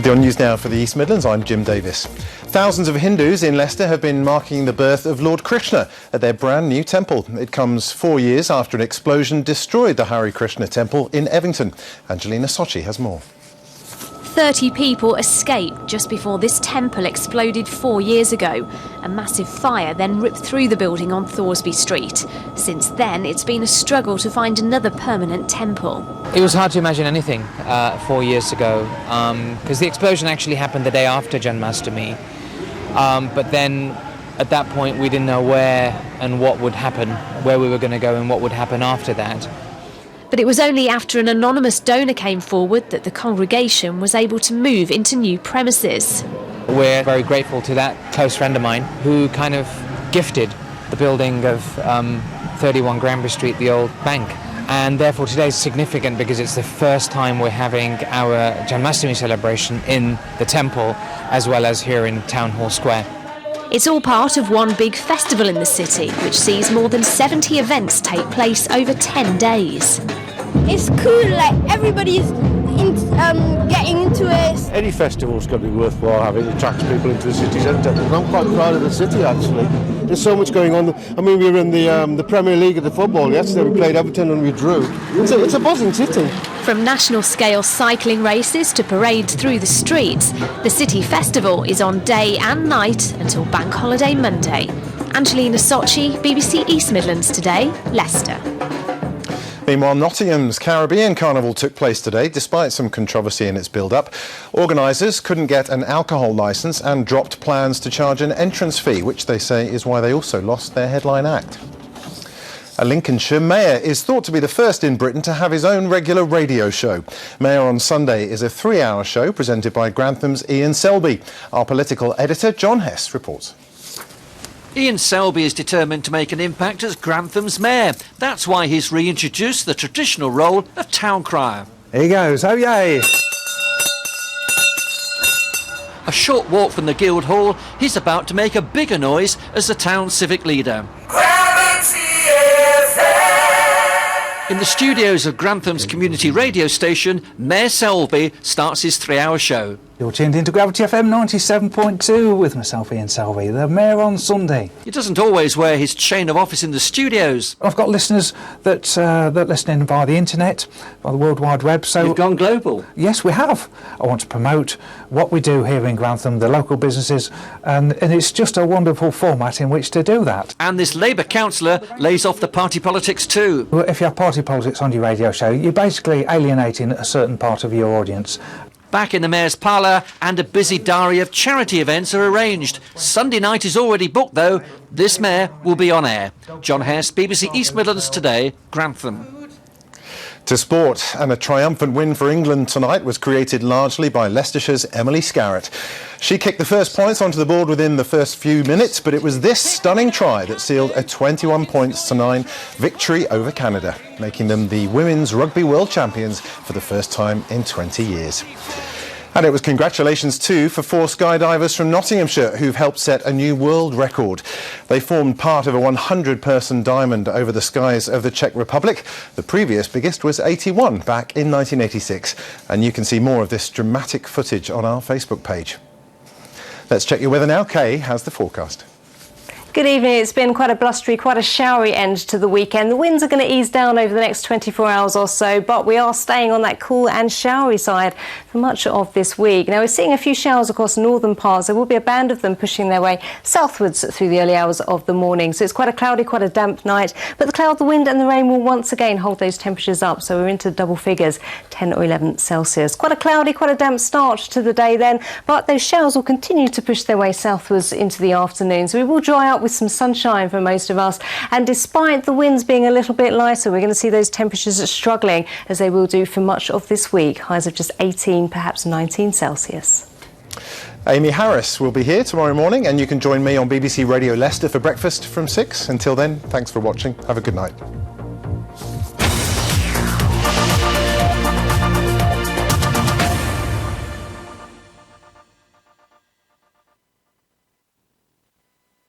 With your news now for the East Midlands, I'm Jim Davis. Thousands of Hindus in Leicester have been marking the birth of Lord Krishna at their brand new temple. It comes 4 years after an explosion destroyed the Hare Krishna temple in Evington. Angelina Sochi has more. 30 people escaped just before this temple exploded 4 years ago. A massive fire then ripped through the building on Thoresby Street. Since then, it's been a struggle to find another permanent temple. It was hard to imagine anything 4 years ago, because the explosion actually happened the day after Janmashtami. But then, at that point, we didn't know where and what would happen, where we were going to go and what would happen after that. But it was only after an anonymous donor came forward that the congregation was able to move into new premises. We're very grateful to that close friend of mine who kind of gifted the building of 31 Granbury Street, the old bank. And therefore today is significant because it's the first time we're having our Janmashtami celebration in the temple as well as here in Town Hall Square. It's all part of one big festival in the city, which sees more than 70 events take place over 10 days. It's cool, like everybody's getting into it. Any festival's got to be worthwhile having. It attracts people into the city centre. I'm quite proud of the city, actually. There's so much going on. I mean, we were in the Premier League of the football yesterday. We played Everton and we drew. It's a buzzing city. From national-scale cycling races to parades through the streets, the City Festival is on day and night until Bank Holiday Monday. Angelina Sochi, BBC East Midlands Today, Leicester. Meanwhile, Nottingham's Caribbean Carnival took place today, despite some controversy in its build-up. Organisers couldn't get an alcohol licence and dropped plans to charge an entrance fee, which they say is why they also lost their headline act. A Lincolnshire mayor is thought to be the first in Britain to have his own regular radio show. Mayor on Sunday is a 3-hour show presented by Grantham's Ian Selby. Our political editor, John Hess, reports. Ian Selby is determined to make an impact as Grantham's mayor. That's why he's reintroduced the traditional role of town crier. Here he goes, oh yay! A short walk from the Guildhall, he's about to make a bigger noise as the town's civic leader. In the studios of Grantham's community radio station, Mayor Selby starts his 3-hour show. You're tuned into Gravity FM 97.2 with myself, Ian Selby, the Mayor on Sunday. He doesn't always wear his chain of office in the studios. I've got listeners that listen in via the internet, via the World Wide Web. So you've gone global? Yes, we have. I want to promote what we do here in Grantham, the local businesses, and it's just a wonderful format in which to do that. And this Labour councillor lays off the party politics too. If you have party politics on your radio show, you're basically alienating a certain part of your audience. Back in the Mayor's Parlour, and a busy diary of charity events are arranged. Sunday night is already booked though. This Mayor will be on air. John Hess, BBC East Midlands Today, Grantham. To sport, and a triumphant win for England tonight was created largely by Leicestershire's Emily Scarrett. She kicked the first points onto the board within the first few minutes, but it was this stunning try that sealed a 21-9 victory over Canada, making them the Women's Rugby World Champions for the first time in 20 years. And it was congratulations too for 4 skydivers from Nottinghamshire who've helped set a new world record. They formed part of a 100-person diamond over the skies of the Czech Republic. The previous biggest was 81 back in 1986. And you can see more of this dramatic footage on our Facebook page. Let's check your weather now. Kay has the forecast. Good evening. It's been quite a blustery, quite a showery end to the weekend. The winds are going to ease down over the next 24 hours or so, but we are staying on that cool and showery side for much of this week. Now, we're seeing a few showers across northern parts. There will be a band of them pushing their way southwards through the early hours of the morning. So it's quite a cloudy, quite a damp night. But the cloud, the wind and the rain will once again hold those temperatures up. So we're into double figures, 10 or 11 Celsius. Quite a cloudy, quite a damp start to the day then, but those showers will continue to push their way southwards into the afternoon. So we will dry out with some sunshine for most of us, and despite the winds being a little bit lighter, we're going to see those temperatures struggling as they will do for much of this week. Highs of just 18, perhaps 19 Celsius. Amy Harris will be here tomorrow morning, and you can join me on BBC Radio Leicester for breakfast from 6. Until then, thanks for watching. Have a good night.